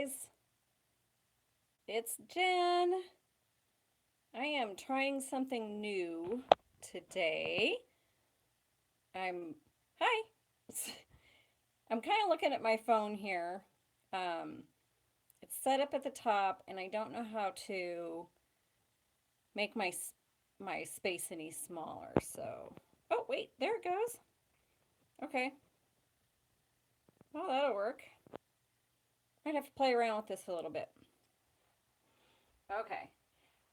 guys, it's Jen. I am trying something new today. Hi. I'm kind of looking at my phone here. Um, it's set up at the top, and I don't know how to make my space any smaller. So, oh wait, there it goes. Okay, well that'll work. I'd have to play around with this a little bit. Okay.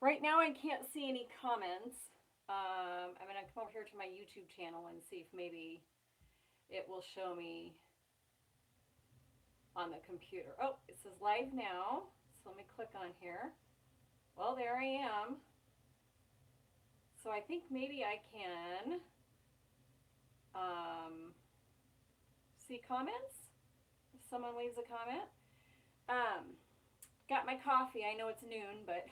Right now I can't see any comments. I'm going to come over here to my YouTube channel and see if maybe it will show me on the computer. Oh, it says live now. So let me click on here. Well, there I am. So I think maybe I can see comments if someone leaves a comment. Got my coffee. I know it's noon, but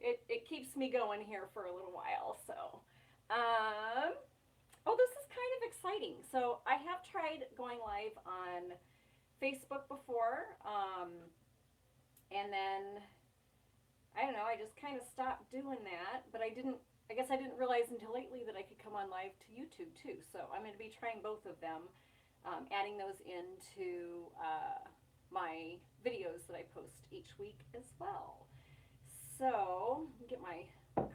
it keeps me going here for a little while. So, oh, this is kind of exciting. So I have tried going live on Facebook before, and then I don't know. I just kind of stopped doing that, but I didn't. I guess I didn't realize until lately that I could come on live to YouTube too. So I'm going to be trying both of them, adding those into my videos that I post each week as well. So get my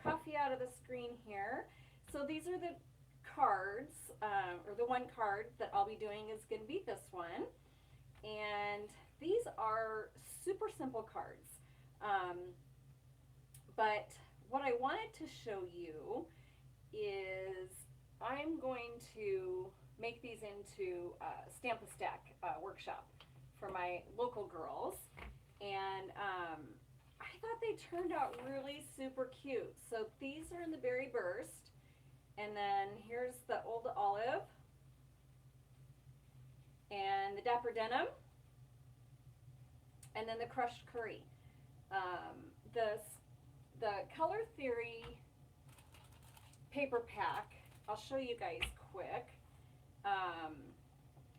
coffee out of the screen here. So these are the cards, or the one card that I'll be doing is going to be this one. And these are super simple cards. But what I wanted to show you is I'm going to make these into a Stampin' Stack workshop for my local girls. And I thought they turned out really super cute. So these are in the Berry Burst. And then here's the Old Olive. And the Dapper Denim. And then the Crushed Curry. The Color Theory paper pack, I'll show you guys quick.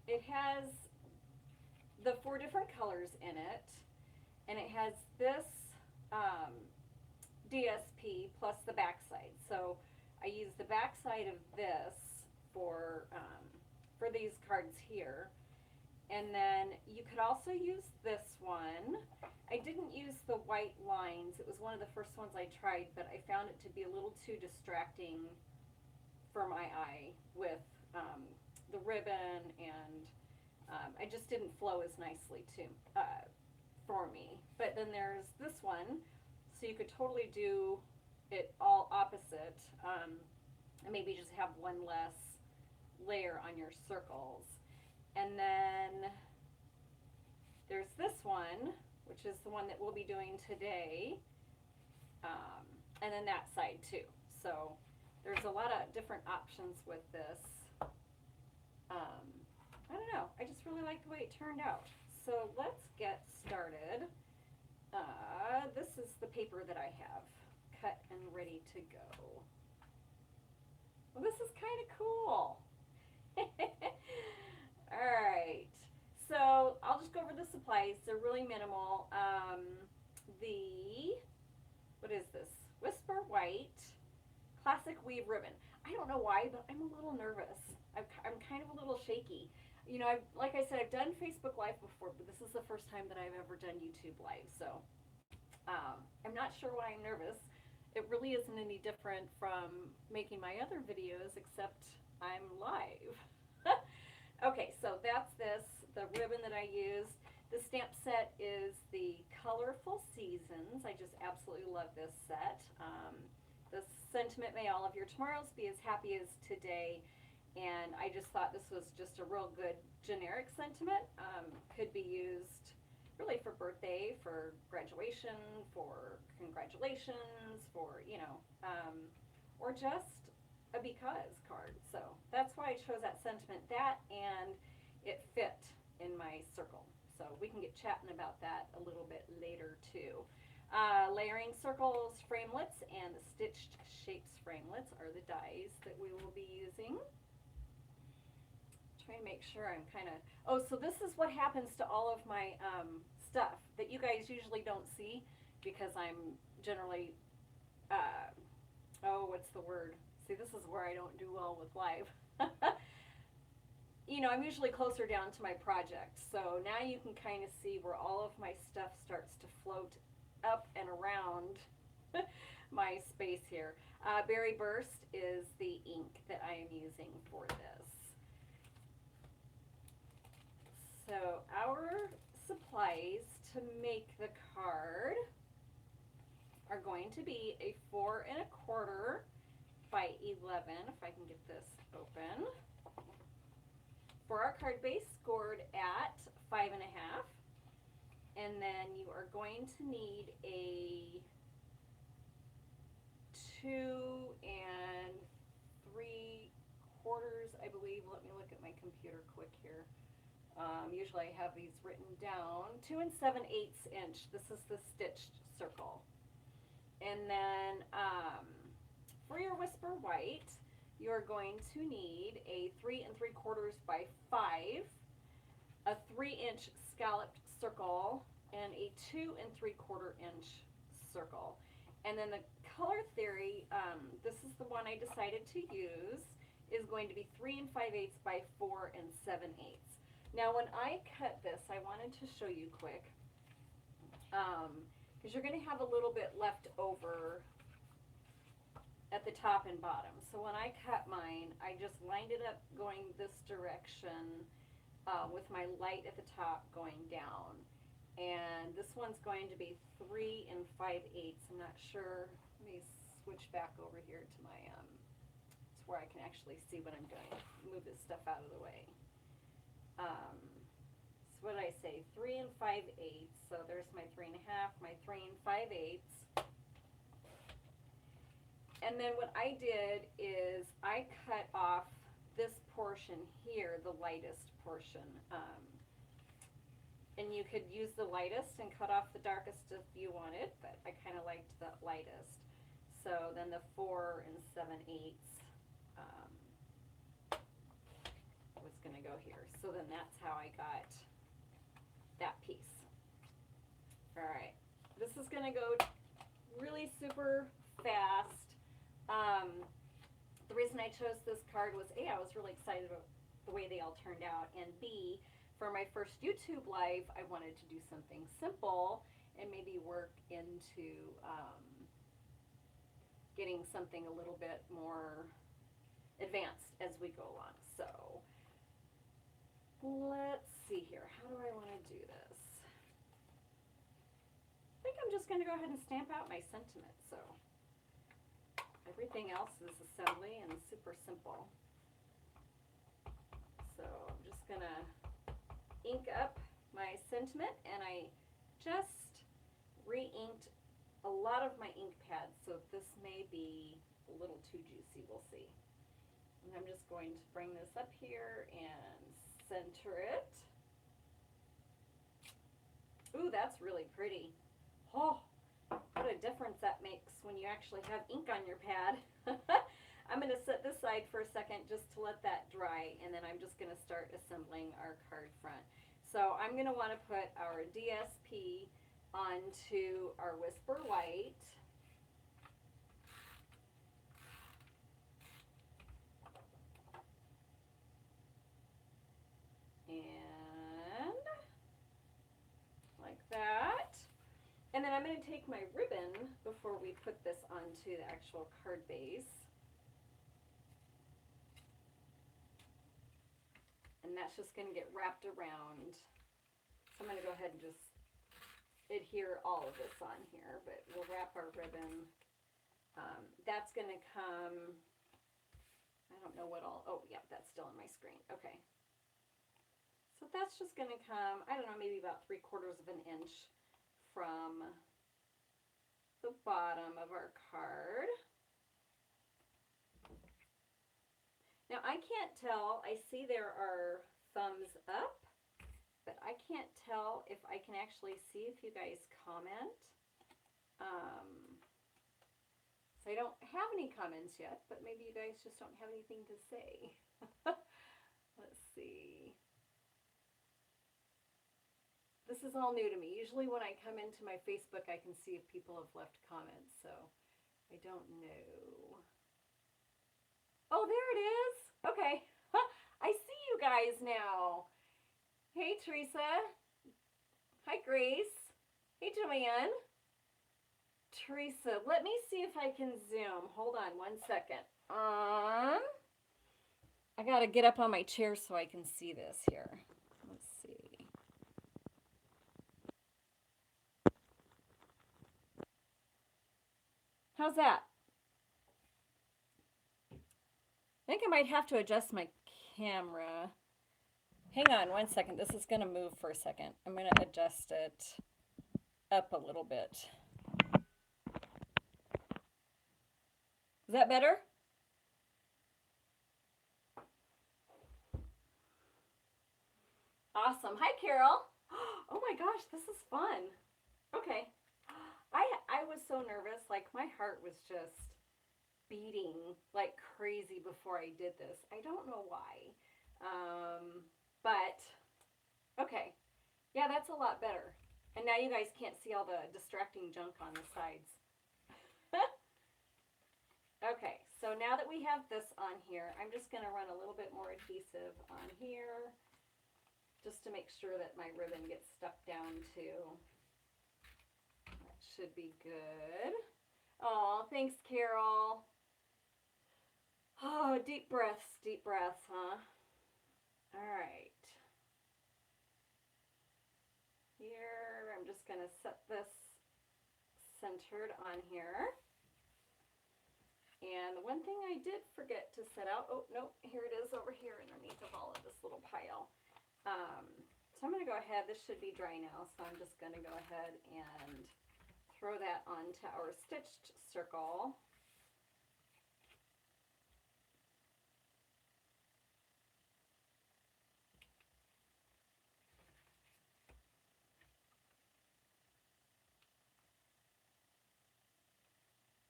It has the 4 different colors in it, and it has this DSP plus the backside. So I use the backside of this for these cards here. And then you could also use this one. I didn't use the white lines. It was one of the first ones I tried, but I found it to be a little too distracting for my eye with the ribbon, and I just didn't flow as nicely for me. But then there's this one, so you could totally do it all opposite, and maybe just have one less layer on your circles. And then there's this one, which is the one that we'll be doing today, and then that side too. So there's a lot of different options with this. I don't know, I just really like the way it turned out. So let's get started. This is the paper that I have cut and ready to go. Well, this is kind of cool. Alright, so I'll just go over the supplies. They're really minimal. What is this? Whisper White Classic Weave Ribbon. I don't know why, but I'm a little nervous. I'm kind of a little shaky. You know, like I said, I've done Facebook Live before, but this is the first time that I've ever done YouTube Live. So I'm not sure why I'm nervous. It really isn't any different from making my other videos, except I'm live. Okay, so that's the ribbon that I used. The stamp set is the Colorful Seasons. I just absolutely love this set. The sentiment, may all of your tomorrows be as happy as today. And I just thought this was just a real good generic sentiment. Could be used really for birthday, for graduation, for congratulations, for, you know, or just a because card. So that's why I chose that sentiment. That, and it fit in my circle. So we can get chatting about that a little bit later too. Layering circles framelits and the stitched shapes framelits are the dies that we will be using. Try and make sure I'm kind of, oh, so this is what happens to all of my stuff that you guys usually don't see because I'm generally, oh, what's the word? See, this is where I don't do well with live. You know, I'm usually closer down to my project. So now you can kind of see where all of my stuff starts to float up and around my space here. Berry Burst is the ink that I am using for this. So our supplies to make the card are going to be a 4 1/4 by 11, if I can get this open. For our card base, scored at 5 1/2. And then you are going to need a 2 3/4, I believe. Let me look at my computer quick here. Usually I have these written down. 2 7/8 inch. This is the stitched circle. And then for your Whisper White, you're going to need a 3 3/4 by 5, a 3-inch scalloped circle, and a 2 3/4 inch circle. And then the Color Theory, this is the one I decided to use, is going to be 3 5/8 by 4 7/8. Now when I cut this, I wanted to show you quick, because you're going to have a little bit left over at the top and bottom. So when I cut mine, I just lined it up going this direction with my light at the top going down. And this one's going to be 3 5/8. I'm not sure. Let me switch back over here to my, it's where I can actually see what I'm doing. Move this stuff out of the way. So what did I say? 3 5/8. So there's my 3 1/2, my 3 5/8. And then what I did is I cut off this portion here, the lightest portion. And you could use the lightest and cut off the darkest if you wanted, but I kind of liked the lightest. So then the 4 7/8 was going to go here. So then that's how I got that piece. All right, this is going to go really super fast. The reason I chose this card was A, I was really excited about the way they all turned out, and B, for my first YouTube live, I wanted to do something simple and maybe work into getting something a little bit more advanced as we go along. So let's see here. How do I want to do this? I think I'm just going to go ahead and stamp out my sentiment. So everything else is assembly and super simple. So I'm just going to ink up my sentiment, and I just re-inked a lot of my ink pads, so this may be a little too juicy, we'll see. And I'm just going to bring this up here and center it. Ooh, that's really pretty. Oh, what a difference that makes when you actually have ink on your pad. I'm going to set this aside for a second just to let that dry, and then I'm just going to start assembling our card front. So I'm going to want to put our DSP onto our Whisper White. And like that. And then I'm going to take my ribbon before we put this onto the actual card base. And that's just going to get wrapped around. So I'm going to go ahead and just adhere all of this on here, but we'll wrap our ribbon. That's going to come, I don't know what all, oh yeah, that's still on my screen. Okay. So that's just going to come, I don't know, maybe about 3/4 of an inch from the bottom of our card. Now I can't tell, I see there are thumbs up, but I can't tell if I can actually see if you guys comment. So I don't have any comments yet, but maybe you guys just don't have anything to say. Let's see. The This is all new to me. Usually when I come into my Facebook, I can see if people have left comments, so I don't know. Oh, there it is. Okay. I see you guys now. Hey, Teresa. Hi, Grace. Hey, Joanne. Teresa, let me see if I can zoom. Hold on one second. I gotta get up on my chair so I can see this here. Let's see. How's that? I think I might have to adjust my camera. Hang on one second. This is gonna move for a second. I'm gonna adjust it up a little bit. Is that better? Awesome. Hi, Carol. Oh my gosh, this is fun. Okay. I was so nervous. Like, my heart was just beating like crazy before I did this. I don't know why. But, okay. Yeah, that's a lot better. And now you guys can't see all the distracting junk on the sides. Okay, so now that we have this on here, I'm just going to run a little bit more adhesive on here just to make sure that my ribbon gets stuck down too. That should be good. Oh, thanks, Carol. Oh, deep breaths, huh? All right. Here, I'm just going to set this centered on here. And the one thing I did forget to set out, oh, nope, here it is over here underneath of all of this little pile. So I'm going to go ahead, this should be dry now, so I'm just going to go ahead and throw that onto our stitched circle.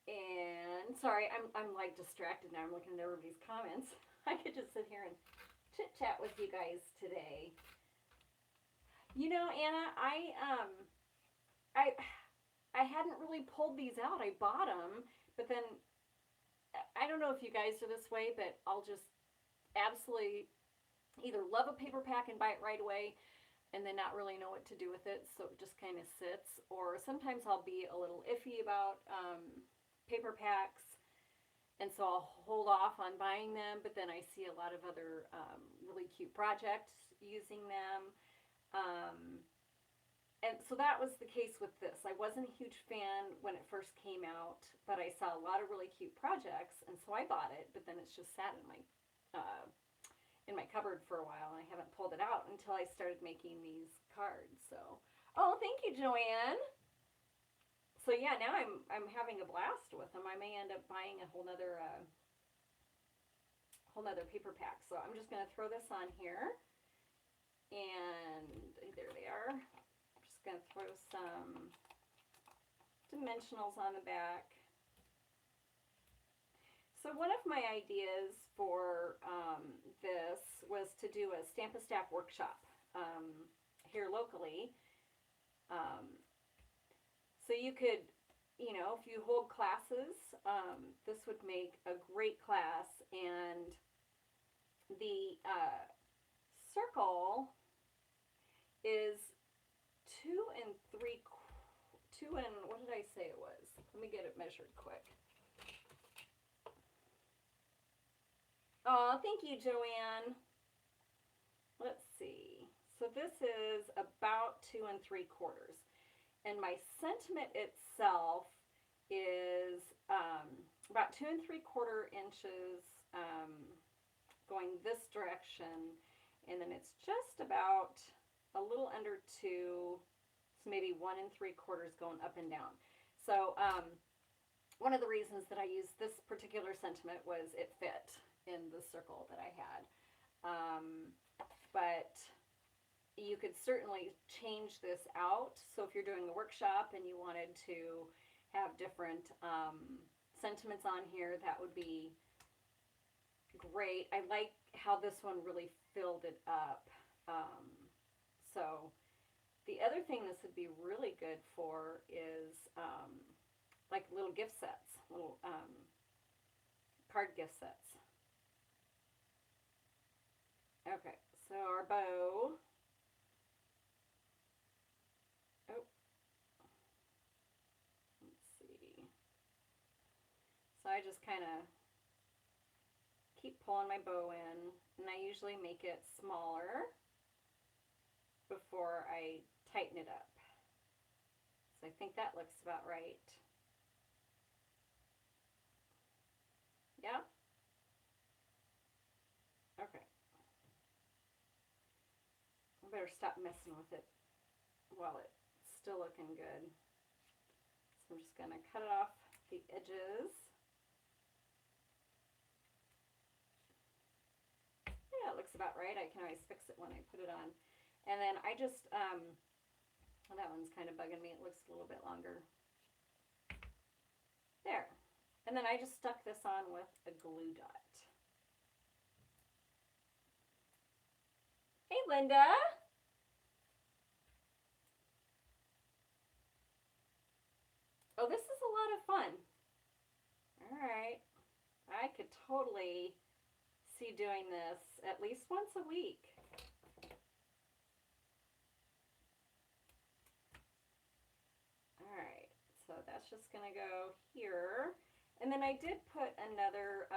And sorry, I'm like distracted now. I'm looking at everybody's comments. I could just sit here and chit chat with you guys today. You know, Anna, I hadn't really pulled these out. I bought them, but then I don't know if you guys are this way, but I'll just absolutely either love a paper pack and buy it right away and then not really know what to do with it, so it just kind of sits. Or sometimes I'll be a little iffy about paper packs, and so I'll hold off on buying them, but then I see a lot of other really cute projects using them. And so that was the case with this. I wasn't a huge fan when it first came out, but I saw a lot of really cute projects, and so I bought it, but then it's just sat in my cupboard for a while, and I haven't pulled it out until I started making these cards. So, oh, thank you, Joanne. So yeah, now I'm having a blast with them. I may end up buying a whole nother paper pack. So I'm just going to throw this on here, and there they are. I'm just going to throw some dimensionals on the back. So one of my ideas for this was to do a Stampin' Up Stack workshop here locally. So you could, you know, if you hold classes, this would make a great class. And the circle is 2 and what did I say it was? Let me get it measured quick. Oh, thank you, Joanne. Let's see. So this is about 2 3/4. And my sentiment itself is about 2 3/4 inches going this direction. And then it's just about a little under 2, so maybe 1 3/4 going up and down. So one of the reasons that I used this particular sentiment was it fit in the circle that I had. But you could certainly change this out. So if you're doing a workshop and you wanted to have different sentiments on here, that would be great. I like how this one really filled it up. So The other thing this would be really good for is like little gift sets, little card gift sets. Okay, so our bow. Oh, let's see. So I just kind of keep pulling my bow in, and I usually make it smaller before I tighten it up. So I think that looks about right. Yeah? Okay. I better stop messing with it while it's still looking good. So I'm just going to cut it off the edges. Yeah, it looks about right. I can always fix it when I put it on. And then I just, well, that one's kind of bugging me. It looks a little bit longer. There. And then I just stuck this on with a glue dot. Hey, Linda. Oh, this is a lot of fun. All right. I could totally see doing this at least once a week. All right. So that's just going to go here. And then I did put another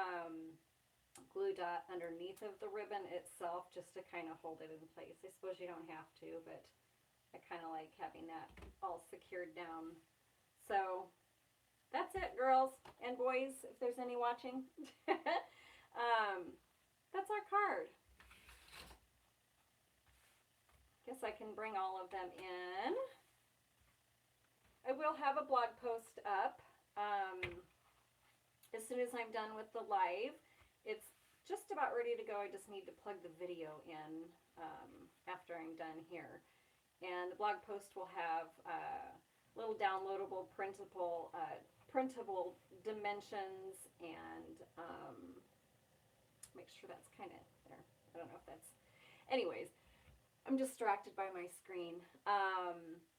glue dot underneath of the ribbon itself just to kind of hold it in place. I suppose you don't have to, but I kind of like having that all secured down. So that's it, girls and boys, if there's any watching. That's our card. Guess I can bring all of them in. I will have a blog post up as soon as I'm done with the live. It's just about ready to go. I just need to plug the video in after I'm done here. And the blog post will have little downloadable printable dimensions and make sure that's kind of there. I don't know if that's, anyways, I'm distracted by my screen.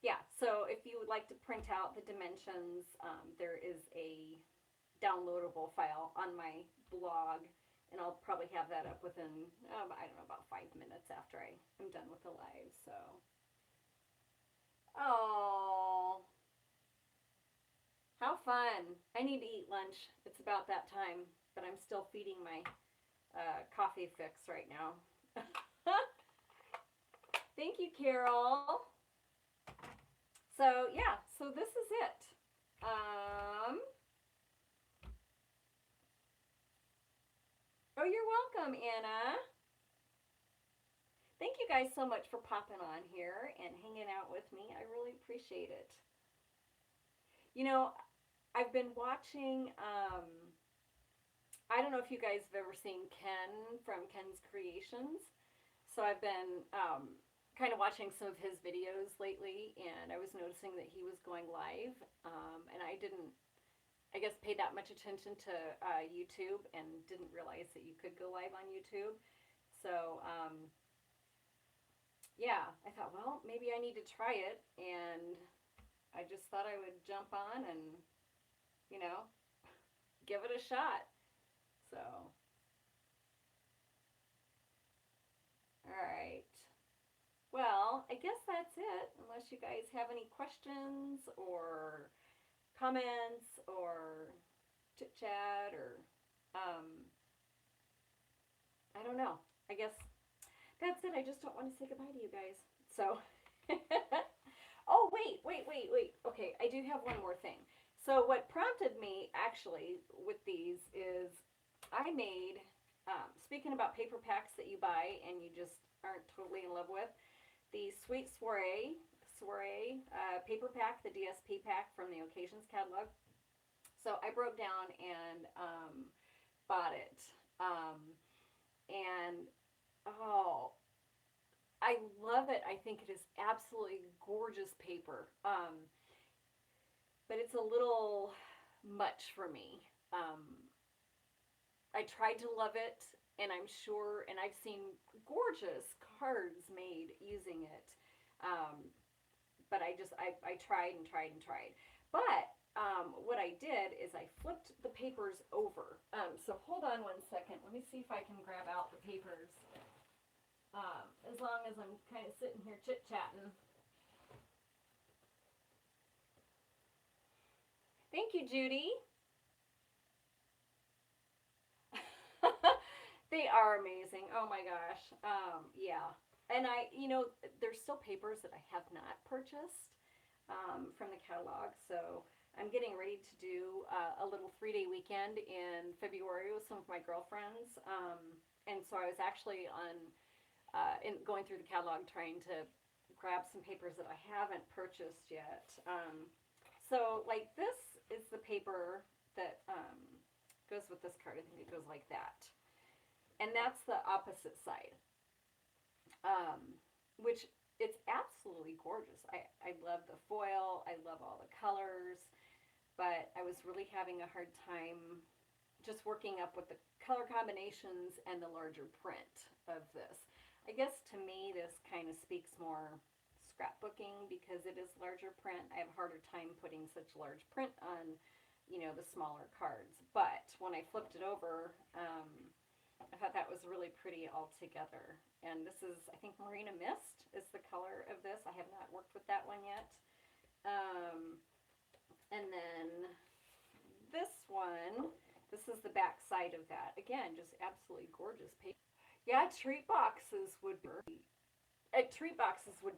Yeah, so if you would like to print out the dimensions, there is a downloadable file on my blog, and I'll probably have that up within, I don't know, about 5 minutes after I'm done with the live, so. Oh, how fun. I need to eat lunch. It's about that time, but I'm still feeding my coffee fix right now. Thank you, Carol. So, yeah, so this is it. Oh, you're welcome, Anna. Thank you guys so much for popping on here and hanging out with me. I really appreciate it. You know, I've been watching, I don't know if you guys have ever seen Ken from Ken's Creations. So I've been kind of watching some of his videos lately, and I was noticing that he was going live, and I didn't, I guess, pay that much attention to YouTube and didn't realize that you could go live on YouTube. So, yeah, I thought, well, maybe I need to try it, and I just thought I would jump on and, you know, give it a shot. So, all right. Well, I guess that's it, unless you guys have any questions or comments or chit chat or, I don't know. I guess that's it. I just don't want to say goodbye to you guys. So, oh, wait. Okay, I do have one more thing. So what prompted me actually with these is I made, speaking about paper packs that you buy and you just aren't totally in love with, the Sweet Soiree paper pack, the DSP pack from the Occasions catalog. So I broke down and bought it. And oh, I love it. I think it is absolutely gorgeous paper. But it's a little much for me. I tried to love it, and I'm sure, and I've seen gorgeous cards made using it. but I tried and tried and tried. But what I did is I flipped the papers over. So hold on one second. Let me see if I can grab out the papers. As long as I'm kind of sitting here chit-chatting. Thank you, Judy. They are amazing. Oh my gosh. Yeah. And there's still papers that I have not purchased from the catalog. So I'm getting ready to do a little 3-day weekend in February with some of my girlfriends. And so I was actually going through the catalog trying to grab some papers that I haven't purchased yet. So like this is the paper that goes with this card. I think it goes like that. And that's the opposite side, which it's absolutely gorgeous. I love the foil. I love all the colors, but I was really having a hard time just working up with the color combinations and the larger print of this. I guess to me this kind of speaks more scrapbooking because it is larger print. I have a harder time putting such large print on, the smaller cards. But when I flipped it over, I thought that was really pretty altogether. And this is, I think, Marina Mist is the color of this. I have not worked with that one yet. And then this one, this is the back side of that. Again, just absolutely gorgeous paper. Yeah, treat boxes would be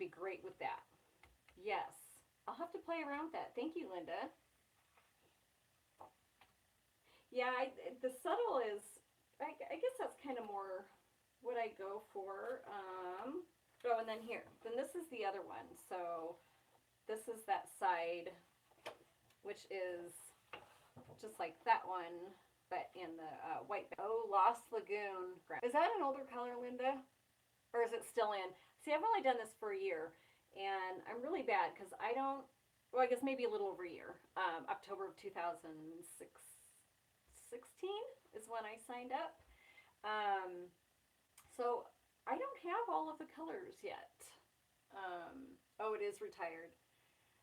great with that. Yes. I'll have to play around with that. Thank you, Linda. Yeah, the subtle is, I guess that's kind of more what I go for. And then here. Then this is the other one. So this is that side, which is just like that one, but in the white. Oh, Lost Lagoon. Is that an older color, Linda? Or is it still in? See, I've only done this for a year, and I'm really bad because I don't, well, I guess maybe a little over a year. October of 2016 is when I signed up. So I don't have all of the colors yet. Oh, it is retired.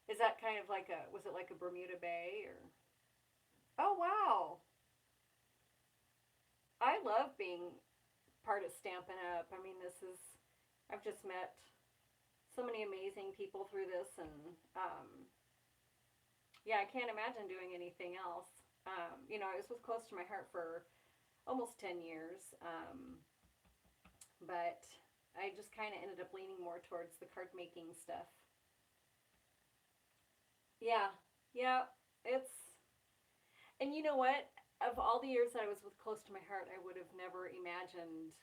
Is that kind of like was it like a Bermuda Bay or? Oh, wow. I love being part of Stampin' Up. I mean, I've just met so many amazing people through this, and yeah, I can't imagine doing anything else. This was close to my heart for almost 10 years, but I just kind of ended up leaning more towards the card making stuff. Yeah, and you know what? Of all the years that I was with Close to My Heart, I would have never imagined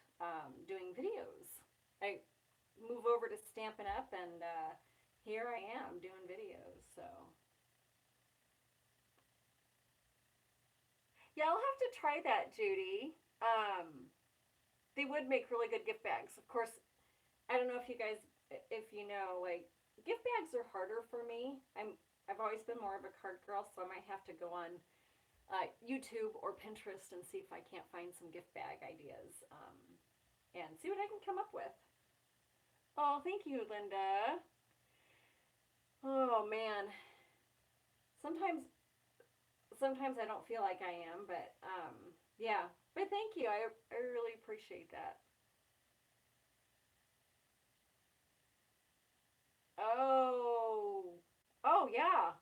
doing videos. I move over to Stampin' Up, and here I am doing videos, so. Yeah, I'll have to try that, Judy. They would make really good gift bags. Of course, I don't know if you guys, if you know, like, gift bags are harder for me. I've always been more of a card girl, so I might have to go on YouTube or Pinterest and see if I can't find some gift bag ideas and see what I can come up with. Oh, thank you, Linda. Oh, man. Sometimes I don't feel like I am, but yeah. But thank you. I really appreciate that. Oh, yeah.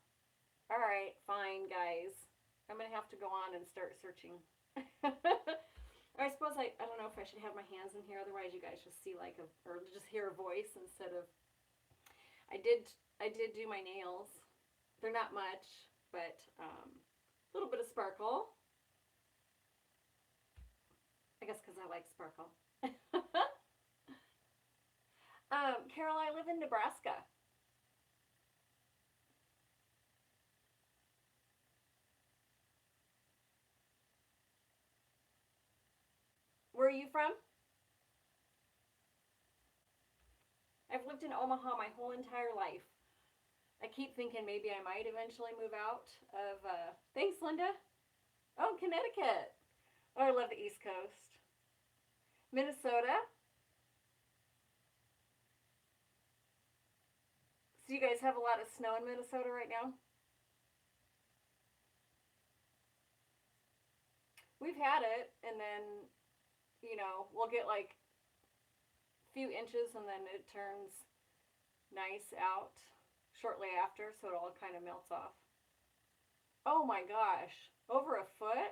All right, fine, guys. I'm going to have to go on and start searching. I suppose I don't know if I should have my hands in here, otherwise you guys just see or just hear a voice instead of, I did do my nails. They're not much, but a little bit of sparkle. I guess because I like sparkle. Carol, I live in Nebraska. Where are you from? I've lived in Omaha my whole entire life. I keep thinking maybe I might eventually move out of, thanks, Linda. Oh, Connecticut. Oh, I love the East Coast. Minnesota. So Do you guys have a lot of snow in Minnesota right now? We've had it, and then, you know, we'll get like a few inches and then it turns nice out shortly after, so it all kind of melts off. Oh my gosh, over a foot?